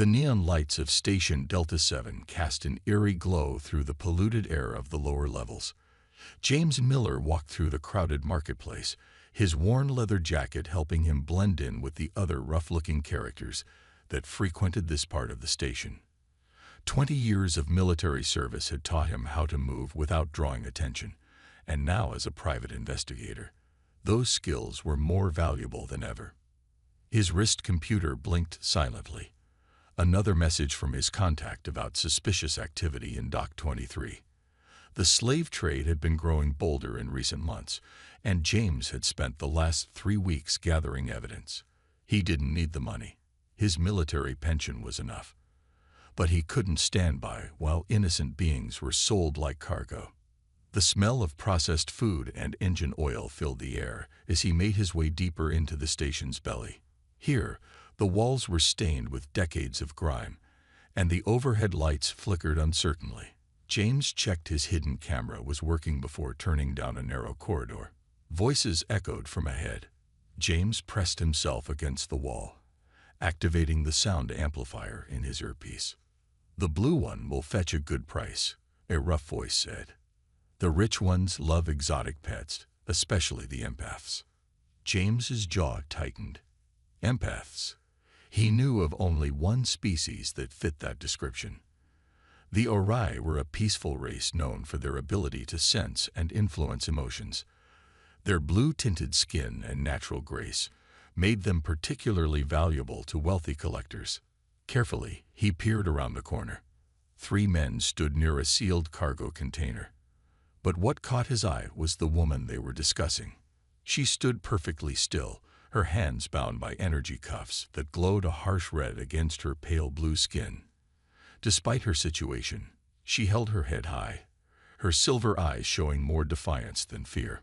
The neon lights of Station Delta 7 cast an eerie glow through the polluted air of the lower levels. James Miller walked through the crowded marketplace, his worn leather jacket helping him blend in with the other rough-looking characters that frequented this part of the station. 20 years of military service had taught him how to move without drawing attention, and now as a private investigator, those skills were more valuable than ever. His wrist computer blinked silently. Another message from his contact about suspicious activity in Dock 23. The slave trade had been growing bolder in recent months, and James had spent the last 3 weeks gathering evidence. He didn't need the money. His military pension was enough. But he couldn't stand by while innocent beings were sold like cargo. The smell of processed food and engine oil filled the air as he made his way deeper into the station's belly. Here, the walls were stained with decades of grime, and the overhead lights flickered uncertainly. James checked his hidden camera was working before turning down a narrow corridor. Voices echoed from ahead. James pressed himself against the wall, activating the sound amplifier in his earpiece. "The blue one will fetch a good price," a rough voice said. "The rich ones love exotic pets, especially the empaths." James's jaw tightened. Empaths. He knew of only one species that fit that description. The Ori were a peaceful race known for their ability to sense and influence emotions. Their blue-tinted skin and natural grace made them particularly valuable to wealthy collectors. Carefully, he peered around the corner. 3 men stood near a sealed cargo container. But what caught his eye was the woman they were discussing. She stood perfectly still, her hands bound by energy cuffs that glowed a harsh red against her pale blue skin. Despite her situation, she held her head high, her silver eyes showing more defiance than fear.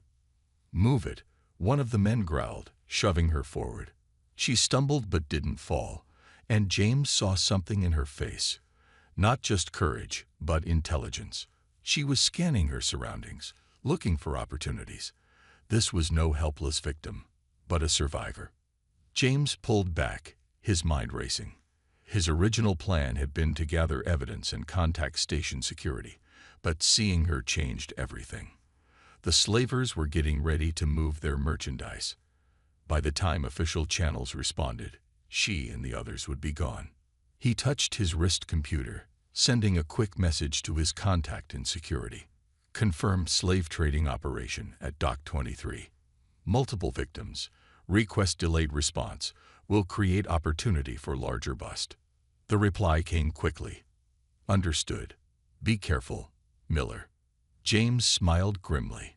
"Move it," one of the men growled, shoving her forward. She stumbled but didn't fall, and James saw something in her face. Not just courage, but intelligence. She was scanning her surroundings, looking for opportunities. This was no helpless victim, but a survivor. James pulled back, his mind racing. His original plan had been to gather evidence and contact station security, but seeing her changed everything. The slavers were getting ready to move their merchandise. By the time official channels responded, she and the others would be gone. He touched his wrist computer, sending a quick message to his contact in security. "Confirmed slave trading operation at Dock 23. Multiple victims. Request delayed response. Will create opportunity for larger bust." The reply came quickly. "Understood. Be careful, Miller." James smiled grimly.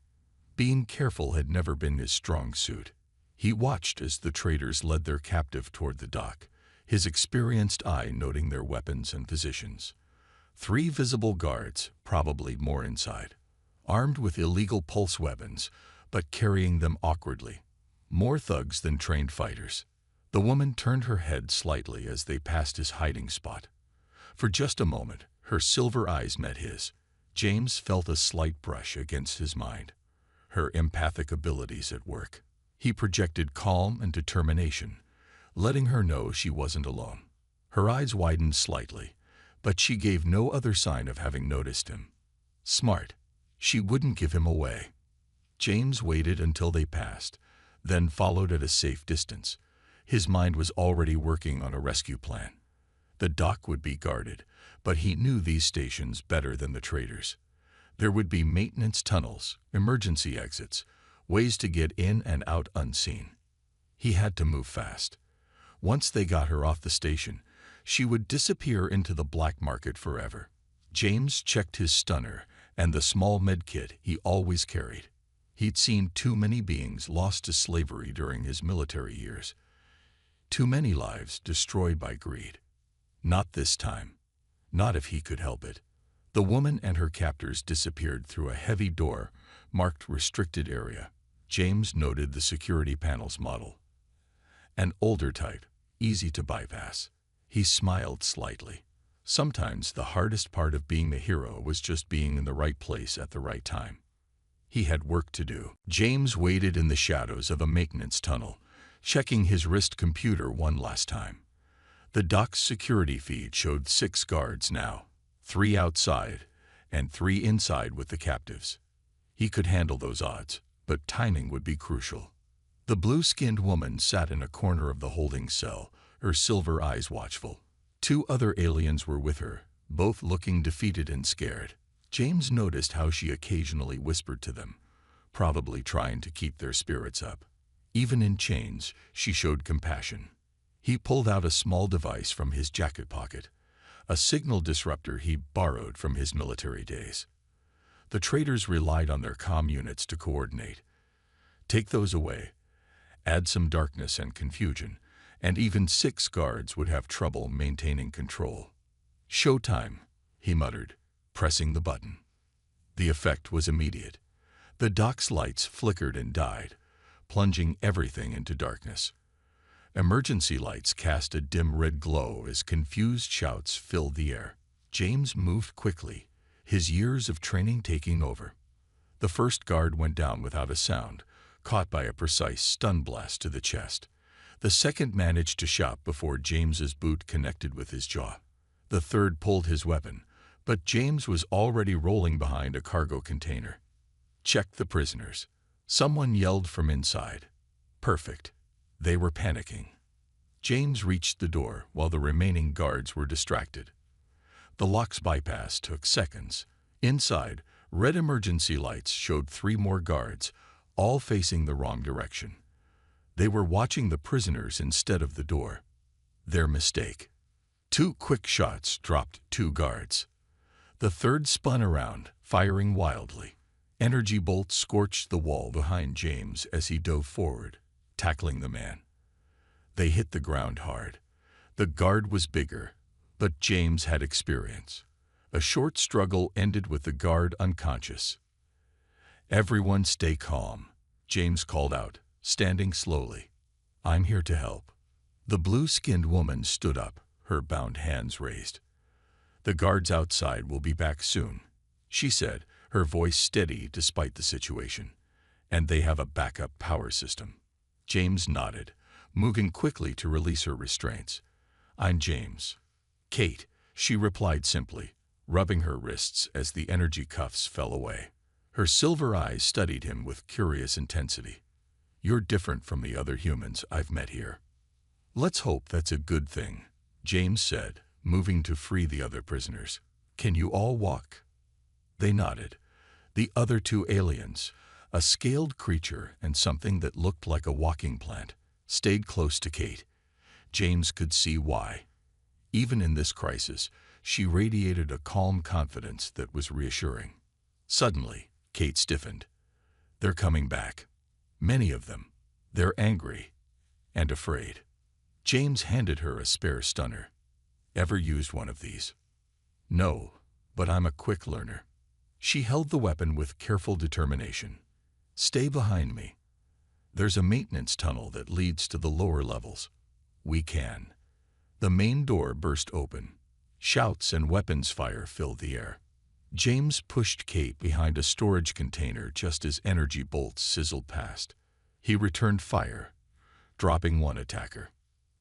Being careful had never been his strong suit. He watched as the traders led their captive toward the dock, his experienced eye noting their weapons and positions. 3 visible guards, probably more inside, armed with illegal pulse weapons, but carrying them awkwardly. More thugs than trained fighters. The woman turned her head slightly as they passed his hiding spot. For just a moment, her silver eyes met his. James felt a slight brush against his mind. Her empathic abilities at work. He projected calm and determination, letting her know she wasn't alone. Her eyes widened slightly, but she gave no other sign of having noticed him. Smart. She wouldn't give him away. James waited until they passed, then followed at a safe distance. His mind was already working on a rescue plan. The dock would be guarded, but he knew these stations better than the traders. There would be maintenance tunnels, emergency exits, ways to get in and out unseen. He had to move fast. Once they got her off the station, she would disappear into the black market forever. James checked his stunner and the small medkit he always carried. He'd seen too many beings lost to slavery during his military years. Too many lives destroyed by greed. Not this time. Not if he could help it. The woman and her captors disappeared through a heavy door marked restricted area. James noted the security panel's model. An older type, easy to bypass. He smiled slightly. Sometimes the hardest part of being a hero was just being in the right place at the right time. He had work to do. James waited in the shadows of a maintenance tunnel, checking his wrist computer one last time. The dock's security feed showed 6 guards now, 3 outside and 3 inside with the captives. He could handle those odds, but timing would be crucial. The blue-skinned woman sat in a corner of the holding cell, her silver eyes watchful. 2 other aliens were with her, both looking defeated and scared. James noticed how she occasionally whispered to them, probably trying to keep their spirits up. Even in chains, she showed compassion. He pulled out a small device from his jacket pocket, a signal disruptor he borrowed from his military days. The traders relied on their comm units to coordinate. Take those away, add some darkness and confusion, and even 6 guards would have trouble maintaining control. "Showtime," he muttered, pressing the button. The effect was immediate. The dock's lights flickered and died, plunging everything into darkness. Emergency lights cast a dim red glow as confused shouts filled the air. James moved quickly, his years of training taking over. The first guard went down without a sound, caught by a precise stun blast to the chest. The second managed to shout before James's boot connected with his jaw. The third pulled his weapon, but James was already rolling behind a cargo container. "Check the prisoners," someone yelled from inside. Perfect. They were panicking. James reached the door while the remaining guards were distracted. The lock's bypass took seconds. Inside, red emergency lights showed 3 more guards, all facing the wrong direction. They were watching the prisoners instead of the door. Their mistake. 2 quick shots dropped 2 guards. The third spun around, firing wildly. Energy bolts scorched the wall behind James as he dove forward, tackling the man. They hit the ground hard. The guard was bigger, but James had experience. A short struggle ended with the guard unconscious. "Everyone stay calm," James called out, standing slowly. "I'm here to help." The blue-skinned woman stood up, her bound hands raised. "The guards outside will be back soon," she said, her voice steady despite the situation. "And they have a backup power system." James nodded, moving quickly to release her restraints. "I'm James." "Kate," she replied simply, rubbing her wrists as the energy cuffs fell away. Her silver eyes studied him with curious intensity. "You're different from the other humans I've met here." "Let's hope that's a good thing," James said, moving to free the other prisoners. "Can you all walk?" They nodded. The other 2 aliens, a scaled creature and something that looked like a walking plant, stayed close to Kate. James could see why. Even in this crisis, she radiated a calm confidence that was reassuring. Suddenly, Kate stiffened. "They're coming back. Many of them. They're angry and afraid." James handed her a spare stunner. "Ever used one of these?" "No, but I'm a quick learner." She held the weapon with careful determination. "Stay behind me. There's a maintenance tunnel that leads to the lower levels. We can." The main door burst open. Shouts and weapons fire filled the air. James pushed Kate behind a storage container just as energy bolts sizzled past. He returned fire, dropping 1 attacker.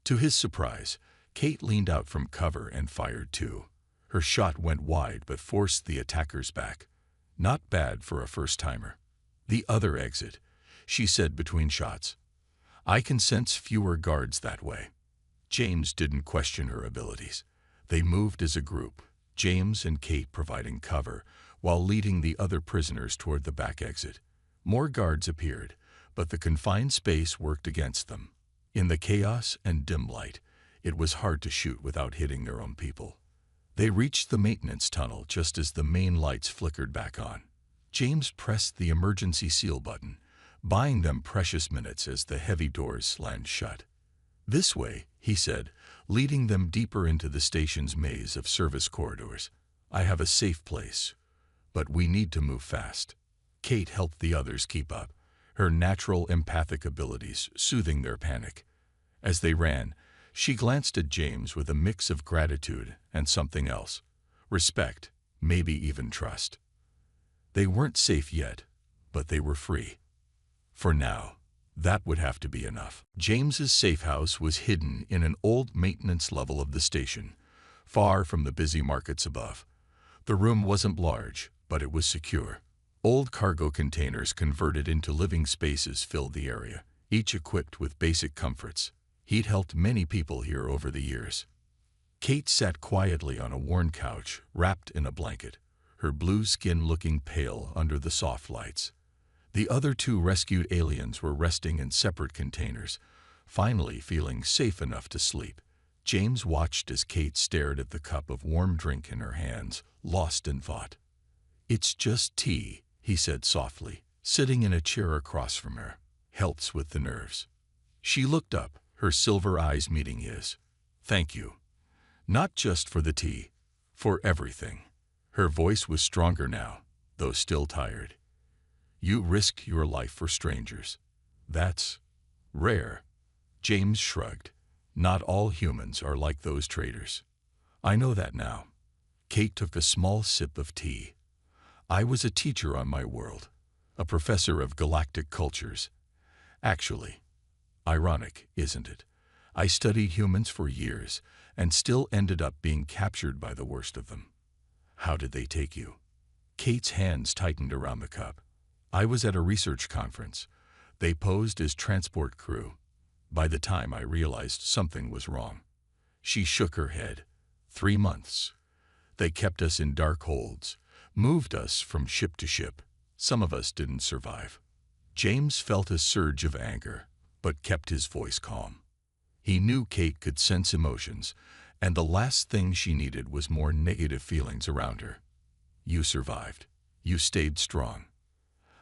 To his surprise, Kate leaned out from cover and fired 2. Her shot went wide but forced the attackers back. Not bad for a first-timer. "The other exit," she said between shots. "I can sense fewer guards that way." James didn't question her abilities. They moved as a group, James and Kate providing cover, while leading the other prisoners toward the back exit. More guards appeared, but the confined space worked against them. In the chaos and dim light, it was hard to shoot without hitting their own people. They reached the maintenance tunnel just as the main lights flickered back on. James pressed the emergency seal button, buying them precious minutes as the heavy doors slammed shut. "This way," he said, leading them deeper into the station's maze of service corridors. "I have a safe place, but we need to move fast." Kate helped the others keep up, her natural empathic abilities soothing their panic. As they ran, she glanced at James with a mix of gratitude and something else. Respect, maybe even trust. They weren't safe yet, but they were free. For now, That would have to be enough. James's safe house was hidden in an old maintenance level of the station, far from the busy markets above. The room wasn't large, but it was secure. Old cargo containers converted into living spaces filled the area, each equipped with basic comforts. He'd helped many people here over the years. Kate sat quietly on a worn couch, wrapped in a blanket, her blue skin looking pale under the soft lights. The other two rescued aliens were resting in separate containers, finally feeling safe enough to sleep. James watched as Kate stared at the cup of warm drink in her hands, lost in thought. "It's just tea," he said softly, sitting in a chair across from her. "Helps with the nerves." She looked up, her silver eyes meeting his. "Thank you. Not just for the tea, for everything." Her voice was stronger now, though still tired. "You risked your life for strangers. That's rare." James shrugged. "Not all humans are like those traders." "I know that now." Kate took a small sip of tea. "I was a teacher on my world, a professor of galactic cultures. Actually, ironic, isn't it? I studied humans for years and still ended up being captured by the worst of them." "How did they take you?" Kate's hands tightened around the cup. "I was at a research conference. They posed as transport crew. By the time I realized something was wrong." She shook her head. 3 months. They kept us in dark holds, moved us from ship to ship. Some of us didn't survive." James felt a surge of anger, but kept his voice calm. He knew Kate could sense emotions, and the last thing she needed was more negative feelings around her. "You survived. You stayed strong."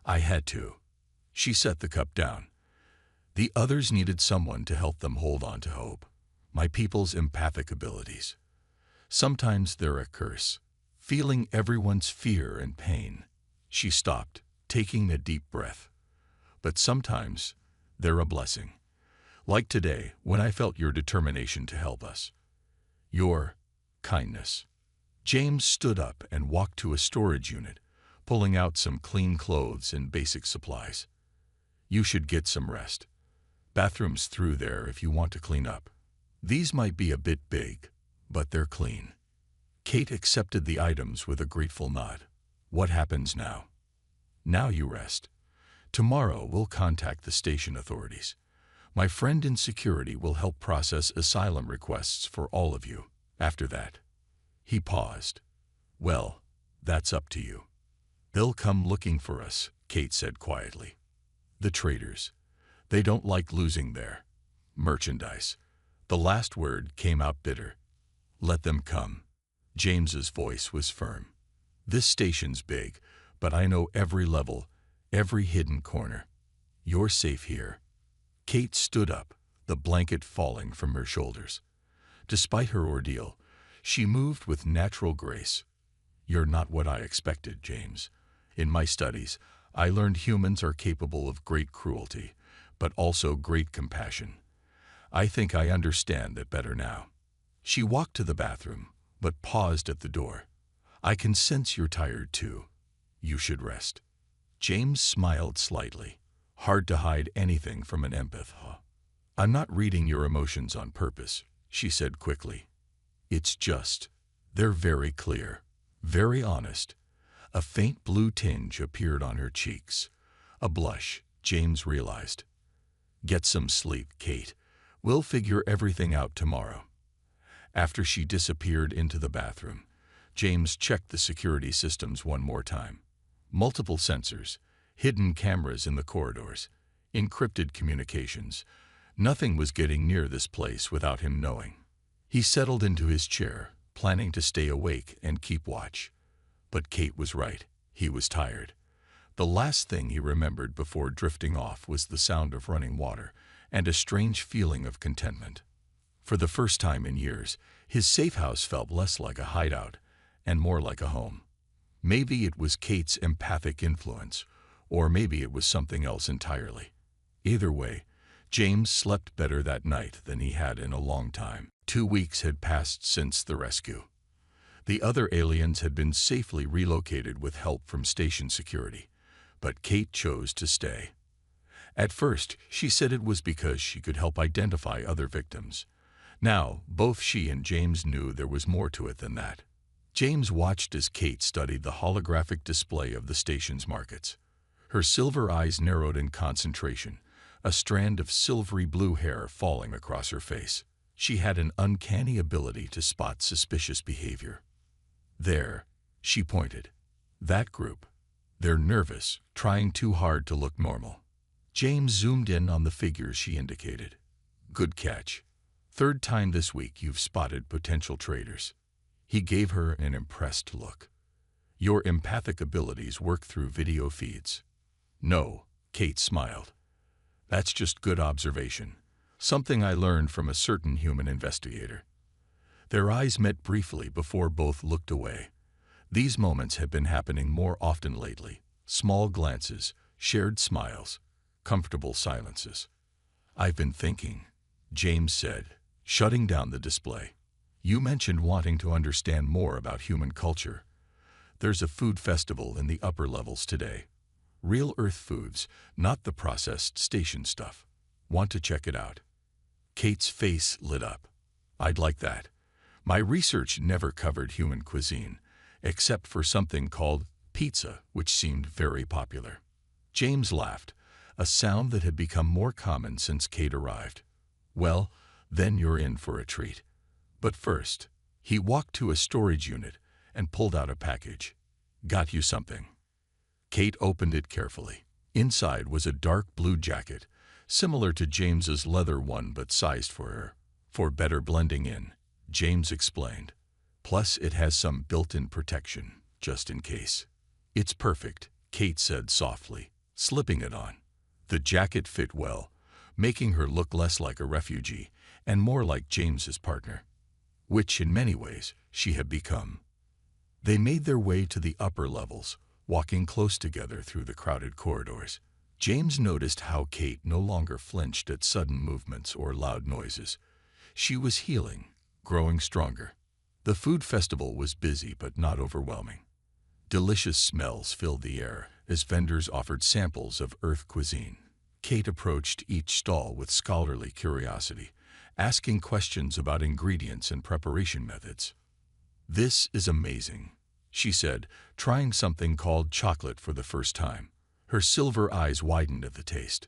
"I had to." She set the cup down. "The others needed someone to help them hold on to hope. My people's empathic abilities. Sometimes they're a curse, feeling everyone's fear and pain." She stopped, taking a deep breath. "But sometimes they're a blessing. Like today, when I felt your determination to help us. Your kindness." James stood up and walked to a storage unit, pulling out some clean clothes and basic supplies. "You should get some rest. Bathrooms through there if you want to clean up. These might be a bit big, but they're clean." Kate accepted the items with a grateful nod. "What happens now?" "Now you rest. Tomorrow we'll contact the station authorities. My friend in security will help process asylum requests for all of you. After that." He paused. "Well, that's up to you." "They'll come looking for us," Kate said quietly. "The traders. They don't like losing their merchandise." The last word came out bitter. "Let them come." James's voice was firm. "This station's big, but I know every level, every hidden corner. You're safe here." Kate stood up, the blanket falling from her shoulders. Despite her ordeal, she moved with natural grace. "You're not what I expected, James. In my studies, I learned humans are capable of great cruelty, but also great compassion. I think I understand that better now." She walked to the bathroom, but paused at the door. "I can sense you're tired too. You should rest." James smiled slightly. Hard to hide anything from an empath, huh? "I'm not reading your emotions on purpose," she said quickly. "It's just, they're very clear, very honest." A faint blue tinge appeared on her cheeks. A blush, James realized. "Get some sleep, Kate. We'll figure everything out tomorrow." After she disappeared into the bathroom, James checked the security systems one more time. Multiple sensors, hidden cameras in the corridors, encrypted communications. Nothing was getting near this place without him knowing. He settled into his chair, planning to stay awake and keep watch. But Kate was right. He was tired. The last thing he remembered before drifting off was the sound of running water and a strange feeling of contentment. For the first time in years, his safe house felt less like a hideout and more like a home. Maybe it was Kate's empathic influence, or maybe it was something else entirely. Either way, James slept better that night than he had in a long time. 2 weeks had passed since the rescue. The other aliens had been safely relocated with help from station security, but Kate chose to stay. At first, she said it was because she could help identify other victims. Now, both she and James knew there was more to it than that. James watched as Kate studied the holographic display of the station's markets. Her silver eyes narrowed in concentration, a strand of silvery blue hair falling across her face. She had an uncanny ability to spot suspicious behavior. There, she pointed. That group. They're nervous, trying too hard to look normal. James zoomed in on the figures she indicated. Good catch. Third time this week you've spotted potential traitors. He gave her an impressed look. Your empathic abilities work through video feeds. No, Kate smiled. That's just good observation. Something I learned from a certain human investigator. Their eyes met briefly before both looked away. These moments have been happening more often lately. Small glances, shared smiles, comfortable silences. I've been thinking, James said, shutting down the display. You mentioned wanting to understand more about human culture. There's a food festival in the upper levels today. Real Earth foods, not the processed station stuff. Want to check it out? Kate's face lit up. I'd like that. My research never covered human cuisine, except for something called pizza, which seemed very popular. James laughed, a sound that had become more common since Kate arrived. Well, then you're in for a treat. But first, he walked to a storage unit and pulled out a package. Got you something. Kate opened it carefully. Inside was a dark blue jacket, similar to James's leather one but sized for her. For better blending in, James explained. Plus, it has some built-in protection, just in case. It's perfect, Kate said softly, slipping it on. The jacket fit well, making her look less like a refugee and more like James's partner, which in many ways she had become. They made their way to the upper levels, walking close together through the crowded corridors. James noticed how Kate no longer flinched at sudden movements or loud noises. She was healing, growing stronger. The food festival was busy but not overwhelming. Delicious smells filled the air as vendors offered samples of Earth cuisine. Kate approached each stall with scholarly curiosity, asking questions about ingredients and preparation methods. This is amazing, she said, trying something called chocolate for the first time. Her silver eyes widened at the taste.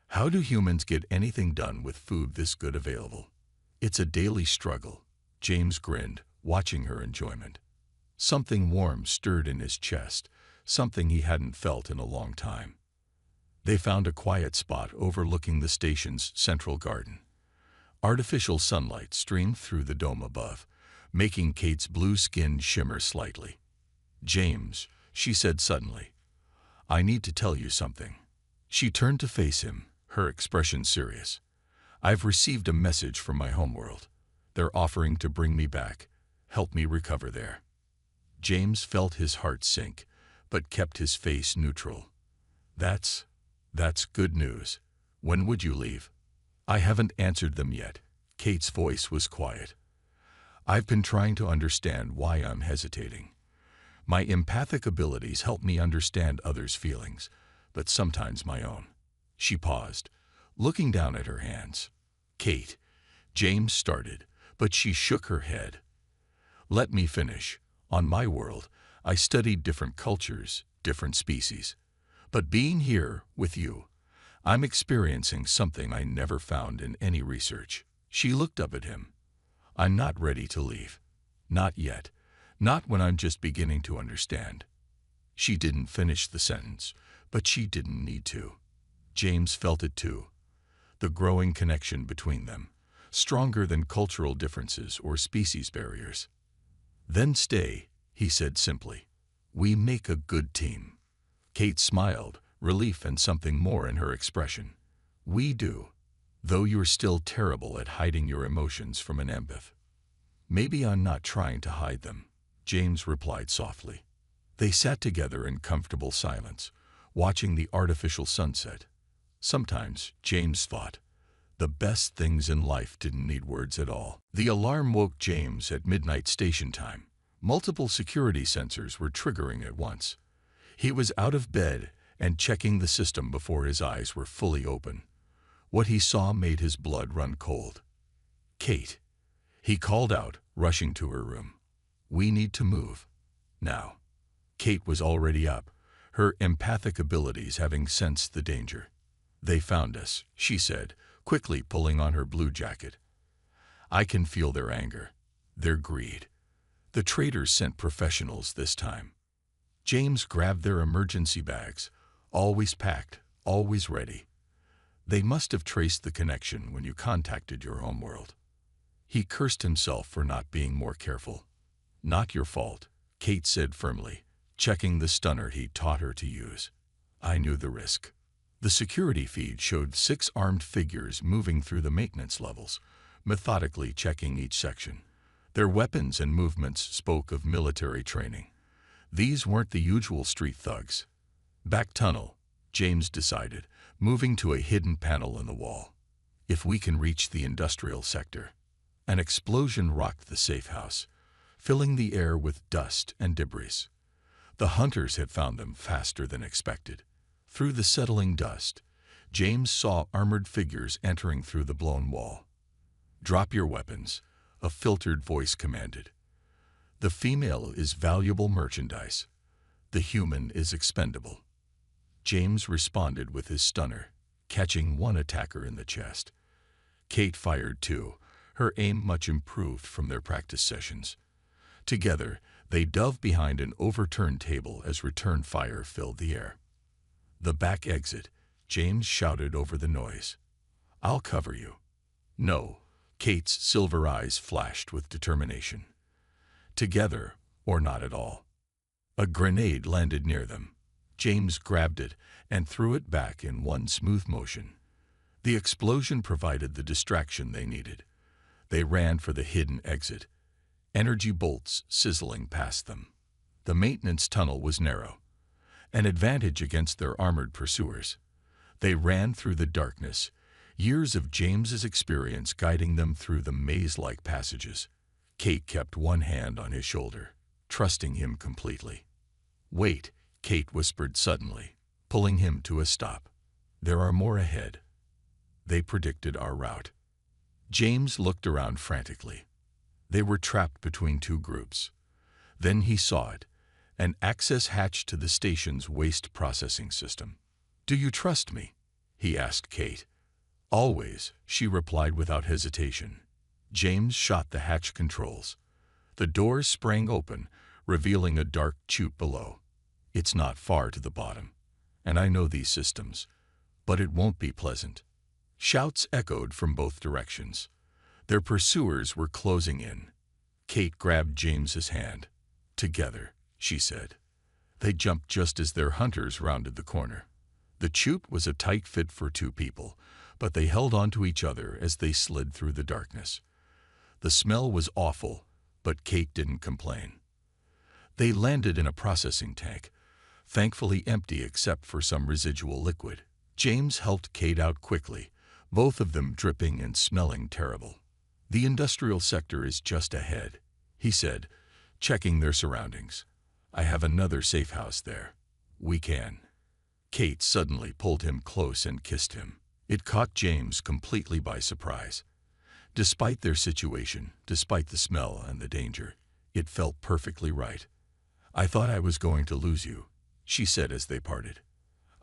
How do humans get anything done with food this good available? It's a daily struggle, James grinned, watching her enjoyment. Something warm stirred in his chest, something he hadn't felt in a long time. They found a quiet spot overlooking the station's central garden. Artificial sunlight streamed through the dome above, making Kate's blue skin shimmer slightly. James, she said suddenly, I need to tell you something. She turned to face him, her expression serious. I've received a message from my homeworld. They're offering to bring me back, help me recover there. James felt his heart sink, but kept his face neutral. That's good news. When would you leave? I haven't answered them yet. Kate's voice was quiet. I've been trying to understand why I'm hesitating. My empathic abilities help me understand others' feelings, but sometimes my own. She paused, looking down at her hands. Kate, James started, but she shook her head. Let me finish. On my world, I studied different cultures, different species. But being here with you, I'm experiencing something I never found in any research. She looked up at him. I'm not ready to leave. Not yet. Not when I'm just beginning to understand. She didn't finish the sentence, but she didn't need to. James felt it too. The growing connection between them, stronger than cultural differences or species barriers. Then stay, he said simply. We make a good team. Kate smiled, relief and something more in her expression. We do, though you're still terrible at hiding your emotions from an empath. Maybe I'm not trying to hide them, James replied softly. They sat together in comfortable silence, watching the artificial sunset. Sometimes, James thought, the best things in life didn't need words at all. The alarm woke James at midnight station time. Multiple security sensors were triggering at once. He was out of bed and checking the system before his eyes were fully open. What he saw made his blood run cold. "Kate," he called out, rushing to her room. "We need to move. Now." Kate was already up, her empathic abilities having sensed the danger. "They found us," she said, quickly pulling on her blue jacket. "I can feel their anger, their greed. The traitors sent professionals this time." James grabbed their emergency bags, always packed, always ready. "They must have traced the connection when you contacted your homeworld." He cursed himself for not being more careful. "Not your fault," Kate said firmly, checking the stunner he taught her to use. "I knew the risk." The security feed showed 6 armed figures moving through the maintenance levels, methodically checking each section. Their weapons and movements spoke of military training. These weren't the usual street thugs. "Back tunnel," James decided, moving to a hidden panel in the wall. "If we can reach the industrial sector." An explosion rocked the safe house, filling the air with dust and debris. The hunters had found them faster than expected. Through the settling dust, James saw armored figures entering through the blown wall. "Drop your weapons," a filtered voice commanded. "The female is valuable merchandise. The human is expendable." James responded with his stunner, catching one attacker in the chest. Kate fired too, her aim much improved from their practice sessions. Together, they dove behind an overturned table as return fire filled the air. "The back exit," James shouted over the noise. "I'll cover you." "No," Kate's silver eyes flashed with determination. "Together, or not at all." A grenade landed near them. James grabbed it and threw it back in one smooth motion. The explosion provided the distraction they needed. They ran for the hidden exit, energy bolts sizzling past them. The maintenance tunnel was narrow, an advantage against their armored pursuers. They ran through the darkness, years of James's experience guiding them through the maze-like passages. Kate kept one hand on his shoulder, trusting him completely. "Wait," Kate whispered suddenly, pulling him to a stop. "There are more ahead." They predicted our route. James looked around frantically. They were trapped between 2 groups. Then he saw it, an access hatch to the station's waste processing system. "Do you trust me?" he asked Kate. "Always," she replied without hesitation. James shot the hatch controls. The doors sprang open, revealing a dark chute below. "It's not far to the bottom, and I know these systems, but it won't be pleasant." Shouts echoed from both directions. Their pursuers were closing in. Kate grabbed James's hand. "Together," she said. They jumped just as their hunters rounded the corner. The chute was a tight fit for 2 people, but they held on to each other as they slid through the darkness. The smell was awful, but Kate didn't complain. They landed in a processing tank, thankfully empty except for some residual liquid. James helped Kate out quickly, both of them dripping and smelling terrible. "The industrial sector is just ahead," he said, checking their surroundings. "I have another safe house there. We can." Kate suddenly pulled him close and kissed him. It caught James completely by surprise. Despite their situation, despite the smell and the danger, it felt perfectly right. "I thought I was going to lose you," she said as they parted.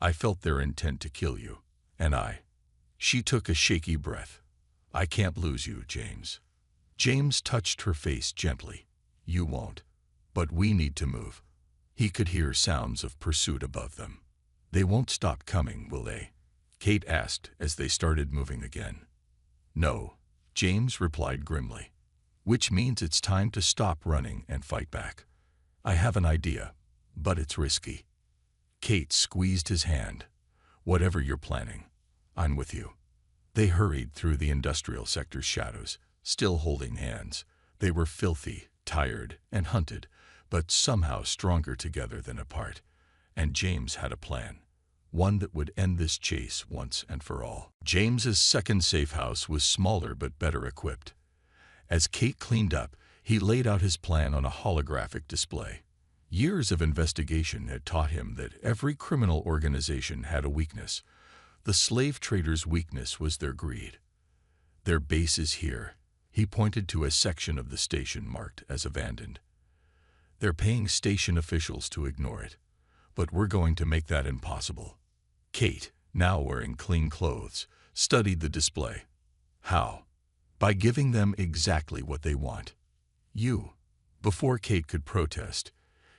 "I felt their intent to kill you, and She took a shaky breath. "I can't lose you, James." James touched her face gently. "You won't. But we need to move." He could hear sounds of pursuit above them. "They won't stop coming, will they?" Kate asked as they started moving again. "No," James replied grimly. "Which means it's time to stop running and fight back. I have an idea, but it's risky." Kate squeezed his hand. "Whatever you're planning, I'm with you." They hurried through the industrial sector's shadows, still holding hands. They were filthy, tired, and hunted, but somehow stronger together than apart. And James had a plan, one that would end this chase once and for all. James's second safe house was smaller but better equipped. As Kate cleaned up, he laid out his plan on a holographic display. Years of investigation had taught him that every criminal organization had a weakness. The slave traders' weakness was their greed. Their base is here. He pointed to a section of the station marked as abandoned. They're paying station officials to ignore it, but we're going to make that impossible. Kate, now wearing clean clothes, studied the display. How? By giving them exactly what they want. You. Before Kate could protest,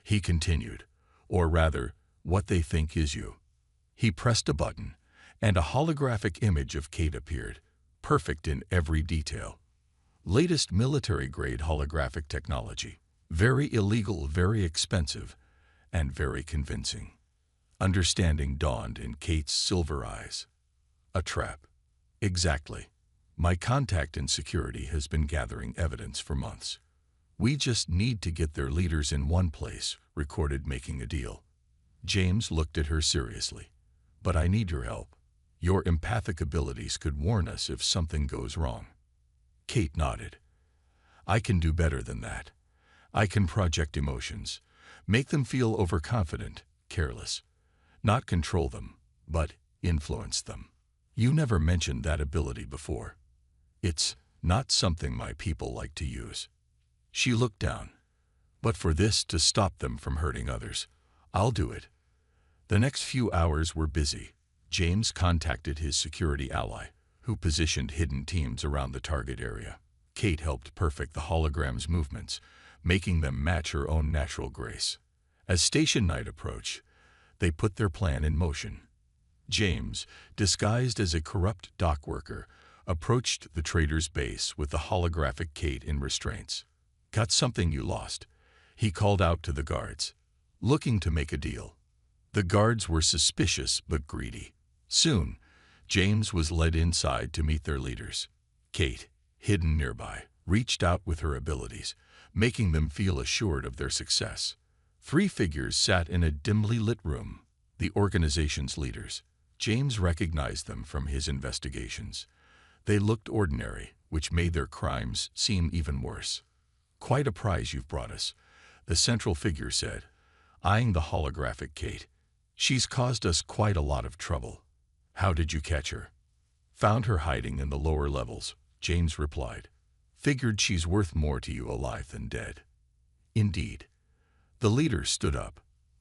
he continued, or rather, what they think is you. He pressed a button, and a holographic image of Kate appeared, perfect in every detail. Latest military-grade holographic technology. Very illegal, very expensive, and very convincing. Understanding dawned in Kate's silver eyes. A trap. Exactly. My contact in security has been gathering evidence for months. We just need to get their leaders in one place, recorded making a deal. James looked at her seriously. But I need your help. Your empathic abilities could warn us if something goes wrong. Kate nodded. I can do better than that. I can project emotions, make them feel overconfident, careless. Not control them, but influence them. You never mentioned that ability before. It's not something my people like to use. She looked down. But for this to stop them from hurting others, I'll do it. The next few hours were busy. James contacted his security ally, who positioned hidden teams around the target area. Kate helped perfect the hologram's movements, making them match her own natural grace. As station night approached, they put their plan in motion. James, disguised as a corrupt dock worker, approached the trader's base with the holographic Kate in restraints. Got something you lost, he called out to the guards, looking to make a deal. The guards were suspicious but greedy. Soon, James was led inside to meet their leaders. Kate, hidden nearby, reached out with her abilities, making them feel assured of their success. 3 figures sat in a dimly lit room, the organization's leaders. James recognized them from his investigations. They looked ordinary, which made their crimes seem even worse. Quite a prize you've brought us, the central figure said, eyeing the holographic Kate. She's caused us quite a lot of trouble. How did you catch her? Found her hiding in the lower levels, James replied. Figured she's worth more to you alive than dead. Indeed. The leader stood up,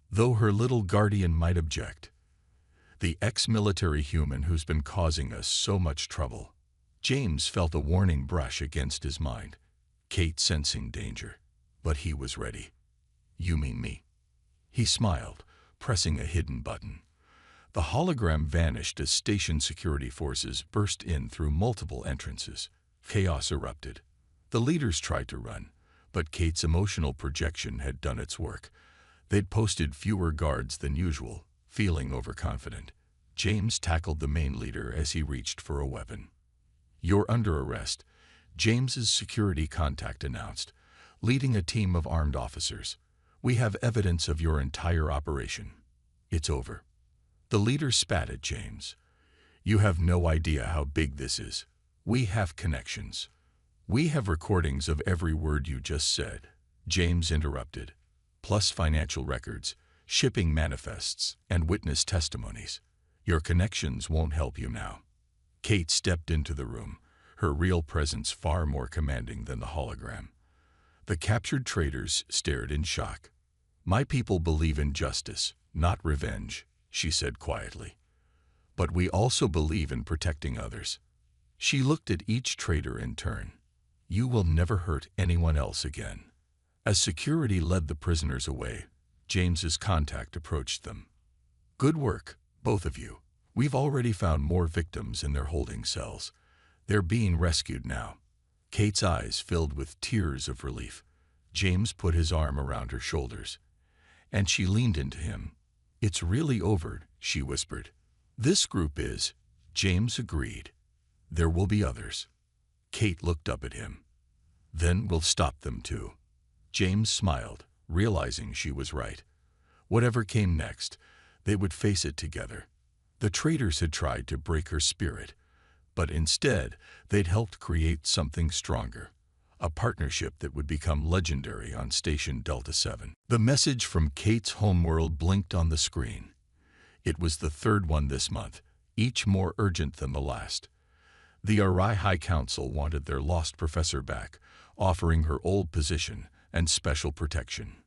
though her little guardian might object. The ex-military human who's been causing us so much trouble. James felt a warning brush against his mind. Kate sensing danger, but he was ready. You mean me? He smiled, pressing a hidden button. The hologram vanished as station security forces burst in through multiple entrances. Chaos erupted. The leaders tried to run, but Kate's emotional projection had done its work. They'd posted fewer guards than usual, feeling overconfident. James tackled the main leader as he reached for a weapon. You're under arrest, James's security contact announced, leading a team of armed officers. We have evidence of your entire operation. It's over. The leader spat at James. You have no idea how big this is. We have connections. We have recordings of every word you just said, James interrupted, plus financial records, shipping manifests, and witness testimonies. Your connections won't help you now. Kate stepped into the room, her real presence far more commanding than the hologram. The captured traders stared in shock. My people believe in justice, not revenge, she said quietly. But we also believe in protecting others. She looked at each trader in turn. You will never hurt anyone else again. As security led the prisoners away, James's contact approached them. Good work, both of you. We've already found more victims in their holding cells. They're being rescued now. Kate's eyes filled with tears of relief. James put his arm around her shoulders, and she leaned into him. It's really over, she whispered. This group is. James agreed. There will be others. Kate looked up at him. Then we'll stop them too. James smiled, realizing she was right. Whatever came next, they would face it together. The traitors had tried to break her spirit, but instead they'd helped create something stronger. a partnership that would become legendary on Station Delta 7. The message from Kate's homeworld blinked on the screen. It was the third one this month, each more urgent than the last. The RI High Council wanted their lost professor back, offering her old position and special protection.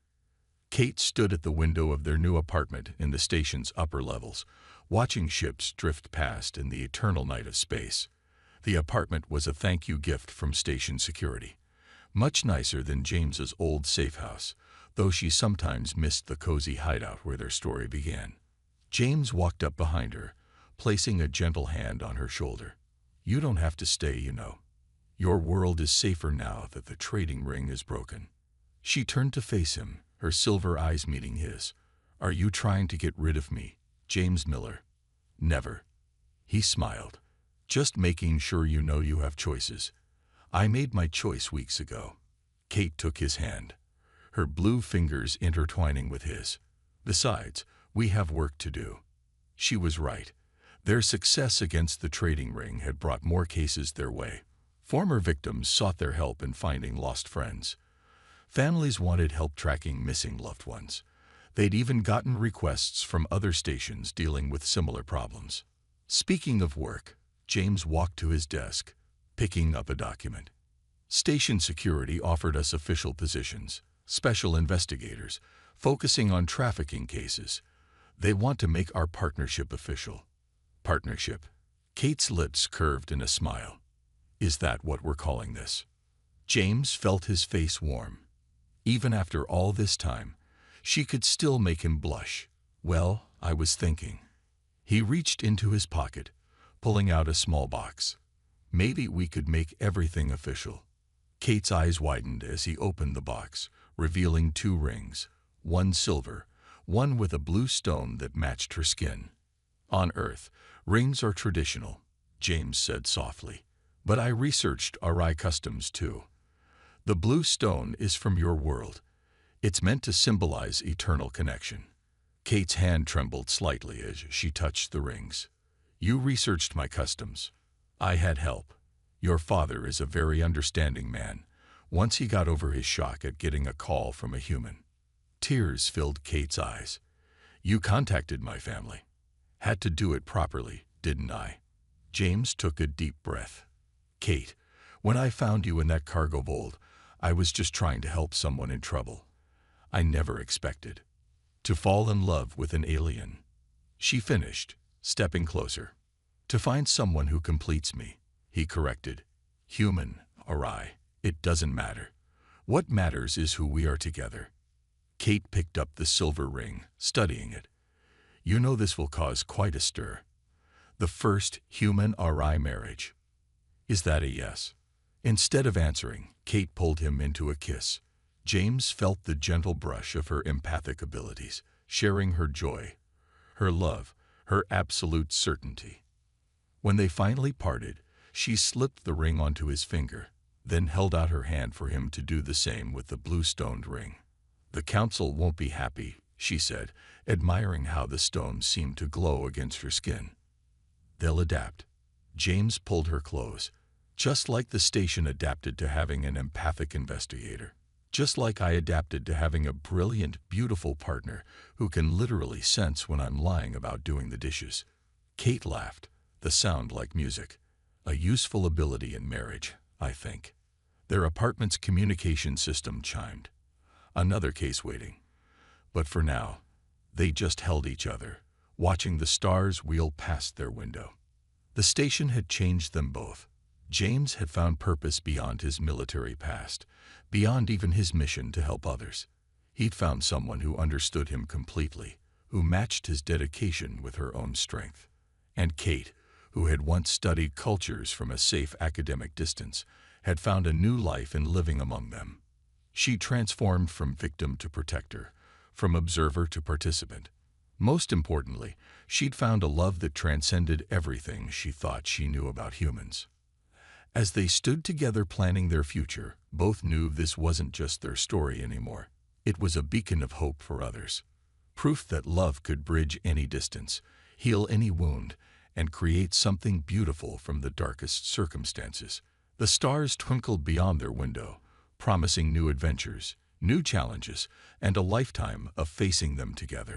Kate stood at the window of their new apartment in the station's upper levels, watching ships drift past in the eternal night of space. The apartment was a thank-you gift from station security. Much nicer than James's old safe house, though she sometimes missed the cozy hideout where their story began. James walked up behind her, placing a gentle hand on her shoulder. "You don't have to stay, you know. Your world is safer now that the trading ring is broken." She turned to face him, her silver eyes meeting his. "Are you trying to get rid of me, James Miller?" "Never." He smiled. "Just making sure you know you have choices. I made my choice weeks ago." Kate took his hand, her blue fingers intertwining with his. "Besides, we have work to do." She was right. Their success against the trading ring had brought more cases their way. Former victims sought their help in finding lost friends. Families wanted help tracking missing loved ones. They'd even gotten requests from other stations dealing with similar problems. Speaking of work, James walked to his desk, picking up a document. Station security offered us official positions, special investigators, focusing on trafficking cases. They want to make our partnership official. Partnership? Kate's lips curved in a smile. "Is that what we're calling this?" James felt his face warm. Even after all this time, she could still make him blush. "Well, I was thinking." He reached into his pocket, pulling out a small box. "Maybe we could make everything official." Kate's eyes widened as he opened the box, revealing 2 rings, one silver, one with a blue stone that matched her skin. "On Earth, rings are traditional," James said softly. "But I researched RI customs too. The blue stone is from your world. It's meant to symbolize eternal connection." Kate's hand trembled slightly as she touched the rings. "You researched my customs. I had help. Your father is a very understanding man, once he got over his shock at getting a call from a human." Tears filled Kate's eyes. "You contacted my family. Had to do it properly, didn't I?" James took a deep breath. "Kate, when I found you in that cargo hold, I was just trying to help someone in trouble. I never expected to fall in love with an alien." She finished, stepping closer. "To find someone who completes me," he corrected. "Human or I, it doesn't matter. What matters is who we are together." Kate picked up the silver ring, studying it. "You know this will cause quite a stir. The first human RI marriage. Is that a yes?" Instead of answering, Kate pulled him into a kiss. James felt the gentle brush of her empathic abilities, sharing her joy, her love, her absolute certainty. When they finally parted, she slipped the ring onto his finger, then held out her hand for him to do the same with the blue-stoned ring. "The council won't be happy," she said, admiring how the stone seemed to glow against her skin. "They'll adapt." James pulled her close. "Just like the station adapted to having an empathic investigator. Just like I adapted to having a brilliant, beautiful partner who can literally sense when I'm lying about doing the dishes." Kate laughed, the sound like music. "A useful ability in marriage, I think." Their apartment's communication system chimed. Another case waiting. But for now, they just held each other, watching the stars wheel past their window. The station had changed them both. James had found purpose beyond his military past, beyond even his mission to help others. He'd found someone who understood him completely, who matched his dedication with her own strength. And Kate, who had once studied cultures from a safe academic distance, had found a new life in living among them. She transformed from victim to protector, from observer to participant. Most importantly, she'd found a love that transcended everything she thought she knew about humans. As they stood together planning their future, both knew this wasn't just their story anymore. It was a beacon of hope for others. Proof that love could bridge any distance, heal any wound, and create something beautiful from the darkest circumstances. The stars twinkled beyond their window, promising new adventures, new challenges, and a lifetime of facing them together.